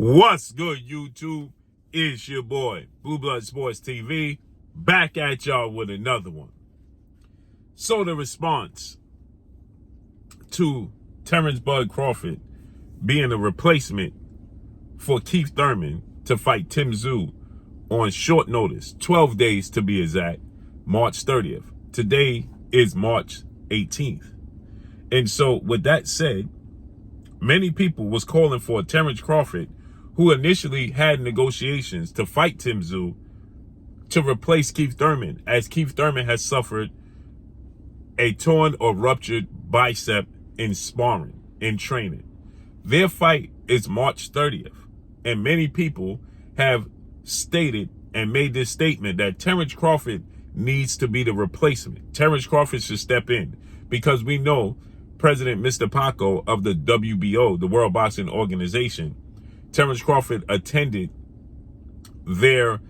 What's good, YouTube? It's your boy, Blue Blood Sports TV, back at y'all with another one. So the response to Terence Crawford being a replacement for Keith Thurman to fight Tszyu on short notice, 12 days to be exact, March 30th. Today is March 18th. And so with that said, many people was calling for Terence Crawford, who initially had negotiations to fight Tszyu, to replace Keith Thurman, as Keith Thurman has suffered a torn or ruptured bicep in sparring, in training. Their fight is March 30th, and many people have stated and made this statement that Terence Crawford needs to be the replacement. Terence Crawford should step in, because we know President Mr. Paco of the WBO, the World Boxing Organization, Terence Crawford attended their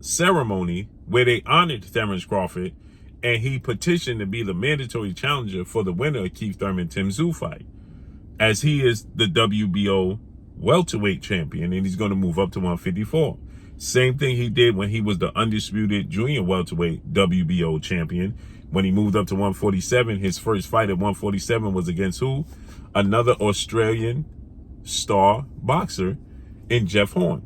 ceremony where they honored Terence Crawford, and he petitioned to be the mandatory challenger for the winner of Keith Thurman-Tszyu fight, as he is the WBO welterweight champion, and he's going to move up to 154. Same thing he did when he was the undisputed junior welterweight WBO champion. When he moved up to 147, his first fight at 147 was against who? Another Australian star boxer in Jeff Horn.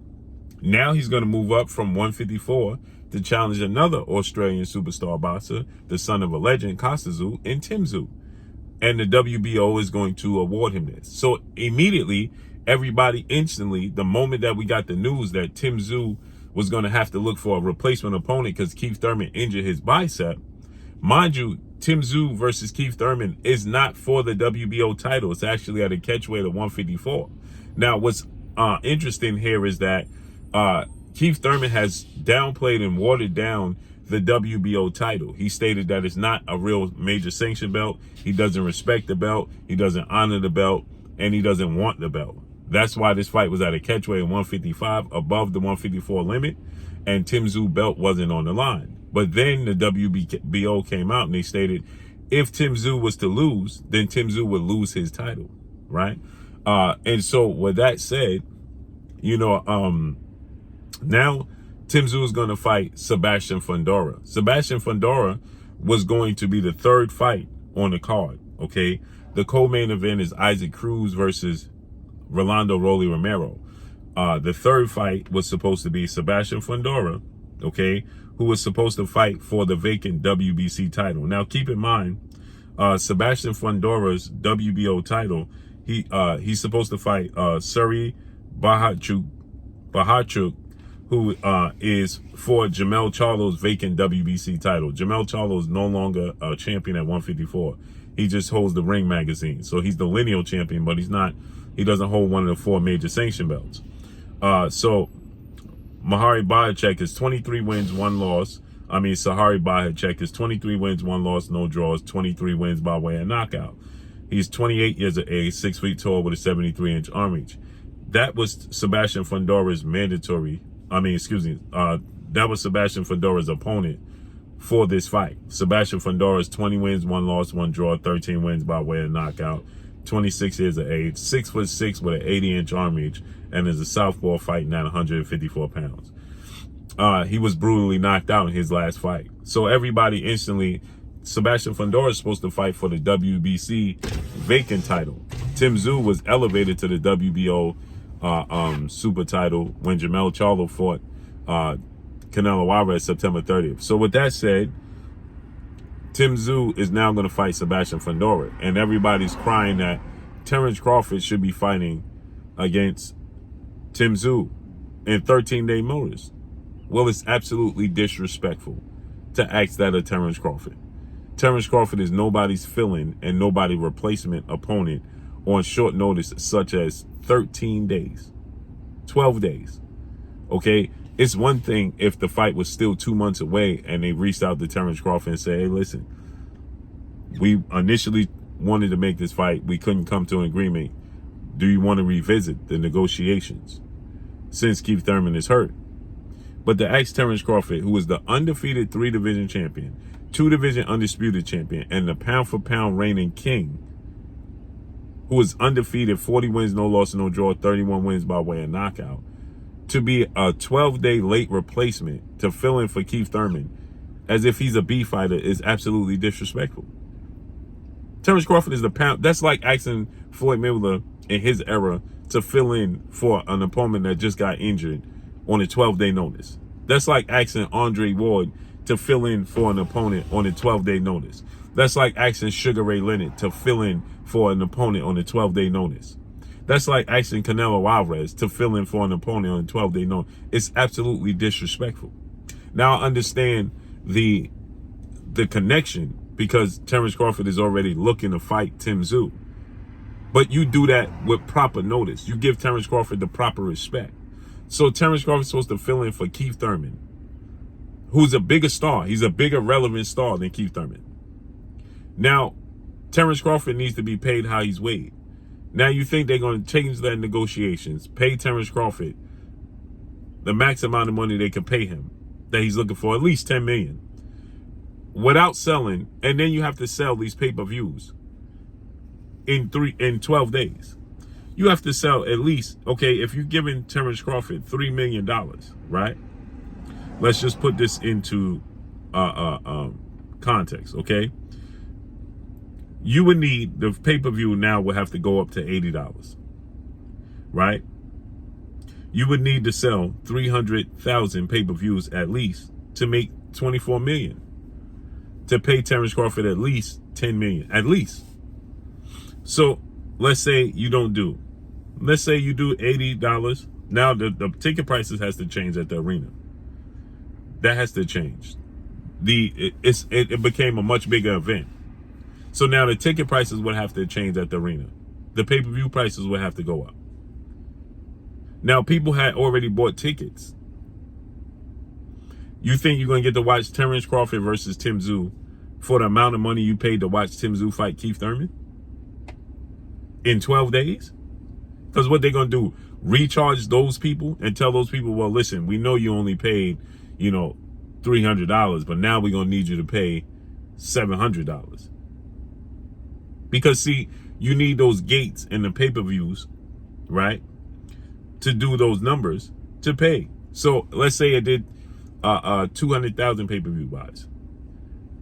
Now he's going to move up from 154 to challenge another Australian superstar boxer, the son of a legend, Tszyu, in Tszyu. And the WBO is going to award him this. So immediately, everybody instantly, the moment that we got the news that Tszyu was going to have to look for a replacement opponent because Keith Thurman injured his bicep, mind you, Tszyu versus Keith Thurman is not for the WBO title. It's actually at a catchweight of 154. Now, what's interesting here is that Keith Thurman has downplayed and watered down the WBO title. He stated that it's not a real major sanction belt. He doesn't respect the belt. He doesn't honor the belt, and he doesn't want the belt. That's why this fight was at a catchweight of 155, above the 154 limit, and Tszyu belt wasn't on the line. But then the WBO came out and they stated if Tszyu was to lose, then Tszyu would lose his title, right? And so with that said, you know, now Tszyu is going to fight Sebastian Fundora. Sebastian Fundora was going to be the third fight on the card, okay? The co-main event is Isaac Cruz versus Rolando Rolly Romero. The third fight was supposed to be Sebastian Fundora, okay, who was supposed to fight for the vacant WBC title. Now, keep in mind, Sebastian Fundora's WBO title, he's supposed to fight Suri Bahachuk, who is for Jermell Charlo's vacant WBC title. Jermell Charlo is no longer a champion at 154. He just holds the Ring magazine. So he's the lineal champion, but he doesn't hold one of the 4 major sanction belts. So Sahari Bahachek is 23 wins, 1 loss. Sahari Bahachek is 23 wins, 1 loss, no draws, 23 wins by way of knockout. He's 28 years of age, 6 feet tall with a 73-inch arm reach. That was Sebastian Fundora's that was Sebastian Fundora's opponent for this fight. Sebastian Fundora is 20 wins, 1 loss, 1 draw, 13 wins by way of knockout. 26 years of age, 6'6" with an 80-inch arm reach, and is a southpaw fighting at 154 pounds. He was brutally knocked out in his last fight. So everybody instantly, Sebastian Fundora is supposed to fight for the WBC vacant title. Tszyu was elevated to the WBO super title when Jermell Charlo fought Canelo Alvarez September 30th. So with that said, Tszyu is now going to fight Sebastian Fundora, and everybody's crying that Terence Crawford should be fighting against Tszyu in 13-day notice. Well, it's absolutely disrespectful to ask that of Terence Crawford. Terence Crawford is nobody's fill-in and nobody replacement opponent on short notice, such as 13 days, 12 days. Okay, it's one thing if the fight was still 2 months away and they reached out to Terence Crawford and said, hey, listen, we initially wanted to make this fight. We couldn't come to an agreement. Do you want to revisit the negotiations since Keith Thurman is hurt? But to ask Terence Crawford, who is the undefeated 3-division champion, 2-division undisputed champion, and the pound-for-pound reigning king who is undefeated, 40 wins, no loss, no draw, 31 wins by way of knockout, to be a 12-day late replacement to fill in for Keith Thurman as if he's a B fighter is absolutely disrespectful. Terence Crawford is the pound. That's like asking Floyd Mayweather in his era to fill in for an opponent that just got injured on a 12-day notice. That's like asking Andre Ward to fill in for an opponent on a 12-day notice. That's like asking Sugar Ray Leonard to fill in for an opponent on a 12-day notice. That's like asking Canelo Alvarez to fill in for an opponent on a 12-day notice. It's absolutely disrespectful. Now I understand the connection because Terence Crawford is already looking to fight Tszyu. But you do that with proper notice. You give Terence Crawford the proper respect. So Terence Crawford is supposed to fill in for Keith Thurman, who's a bigger star. He's a bigger relevant star than Keith Thurman. Now, Terence Crawford needs to be paid how he's weighed. Now you think they're going to change that in negotiations, pay Terence Crawford the max amount of money they can pay him, that he's looking for, at least $10 million, without selling, and then you have to sell these pay-per-views in 12 days. You have to sell at least, okay, if you're giving Terence Crawford $3 million, right? Let's just put this into context, okay? You would need, the pay-per-view now would have to go up to $80, right? You would need to sell 300,000 pay-per-views at least to make $24 million. To pay Terence Crawford at least $10 million, at least. So let's say you don't do. Let's say you do $80. Now the ticket prices has to change at the arena. That has to change. It became a much bigger event. So now the ticket prices would have to change at the arena. The pay-per-view prices would have to go up. Now people had already bought tickets. You think you're going to get to watch Terence Crawford versus Tszyu for the amount of money you paid to watch Tszyu fight Keith Thurman in 12 days? Because what they're going to do, recharge those people and tell those people, well, listen, we know you only paid, $300, but now we're going to need you to pay $700. Because, see, you need those gates and the pay-per-views, right, to do those numbers to pay. So let's say it did 200,000 pay-per-view buys.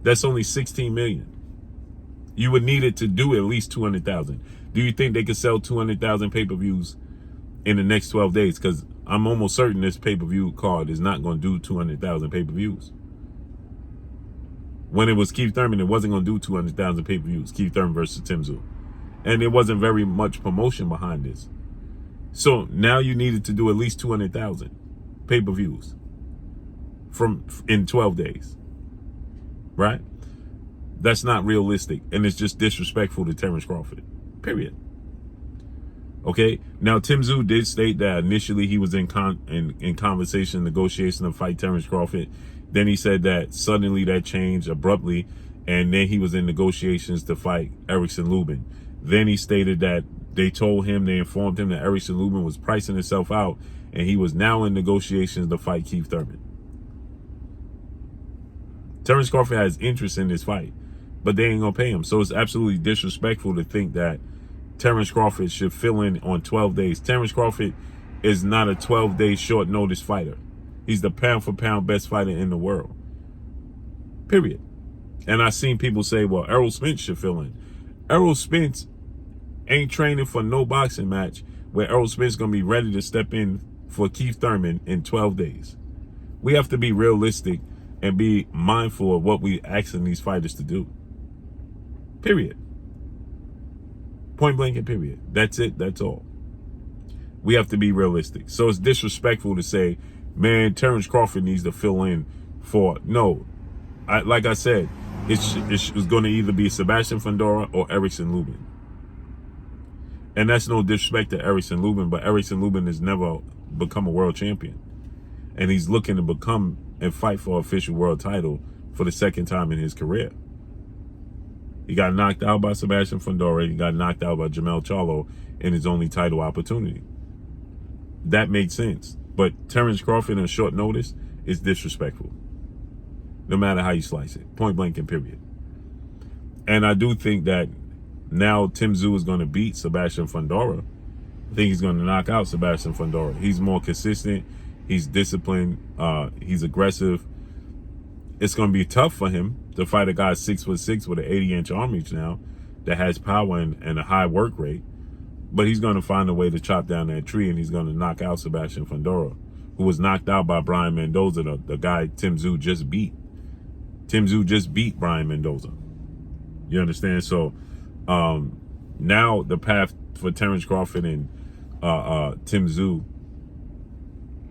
That's only 16 million. You would need it to do at least 200,000. Do you think they could sell 200,000 pay-per-views in the next 12 days? Because I'm almost certain this pay-per-view card is not going to do 200,000 pay-per-views. When it was Keith Thurman, it wasn't going to do 200,000 pay-per-views. Keith Thurman versus Tszyu. And there wasn't very much promotion behind this. So now you needed to do at least 200,000 pay-per-views in 12 days. Right? That's not realistic. And it's just disrespectful to Terence Crawford. Period. Okay? Now, Tszyu did state that initially he was in conversation, negotiation to fight Terence Crawford. Then he said that suddenly that changed abruptly, and then he was in negotiations to fight Erickson Lubin. Then he stated that they informed him that Erickson Lubin was pricing himself out, and he was now in negotiations to fight Keith Thurman. Terence Crawford has interest in this fight, but they ain't gonna pay him. So it's absolutely disrespectful to think that Terence Crawford should fill in on 12 days. Terence Crawford is not a 12-day short notice fighter. He's the pound for pound best fighter in the world. Period. And I've seen people say, well, Errol Spence should fill in. Errol Spence ain't training for no boxing match where Errol Spence gonna be ready to step in for Keith Thurman in 12 days. We have to be realistic and be mindful of what we asking these fighters to do. Period. Point blank and period. That's it. That's all. We have to be realistic. So it's disrespectful to say, man, Terence Crawford needs to fill in for... No. Like I said, it was going to either be Sebastian Fundora or Erickson Lubin. And that's no disrespect to Erickson Lubin, but Erickson Lubin has never become a world champion. And he's looking to become and fight for an official world title for the second time in his career. He got knocked out by Sebastian Fundora. He got knocked out by Jamel Charlo in his only title opportunity. That made sense. But Terence Crawford on short notice is disrespectful. No matter how you slice it. Point blank and period. And I do think that Now Tszyu is going to beat Sebastian Fundora. I think he's going to knock out Sebastian Fundora. He's more consistent. He's disciplined. He's aggressive. It's going to be tough for him to fight a guy 6'6" with an 80-inch arm reach now that has power and a high work rate. But he's going to find a way to chop down that tree, and he's going to knock out Sebastian Fundora, who was knocked out by Brian Mendoza, the guy Tszyu just beat. Tszyu just beat Brian Mendoza. You understand? So now the path for Terence Crawford and Tszyu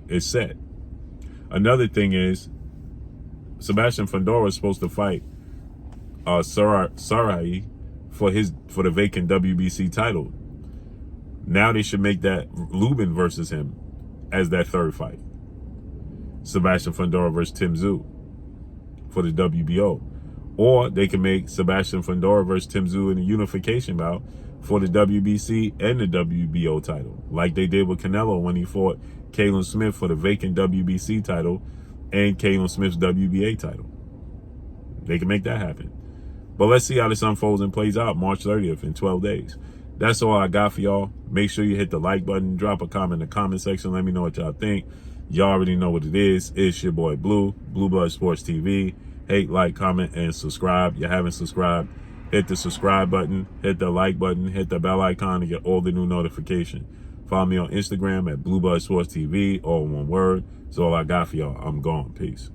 is set. Another thing is Sebastian Fundora is supposed to fight Sarai for the vacant WBC title. Now they should make that Lubin versus him as that third fight. Sebastian Fundora versus Tszyu for the WBO. Or they can make Sebastian Fundora versus Tszyu in a unification bout for the WBC and the WBO title, like they did with Canelo when he fought Callum Smith for the vacant WBC title and Callum Smith's WBA title. They can make that happen. But let's see how this unfolds and plays out March 30th in 12 days. That's all I got for y'all. Make sure you hit the like button, drop a comment in the comment section. Let me know what y'all think. Y'all already know what it is. It's your boy Blue Blood Sports TV. Hate, like, comment, and subscribe. You haven't subscribed, hit the subscribe button, hit the like button, hit the bell icon to get all the new notifications. Follow me on Instagram at Blood Sports TV, all one word. That's all I got for y'all. I'm gone. Peace.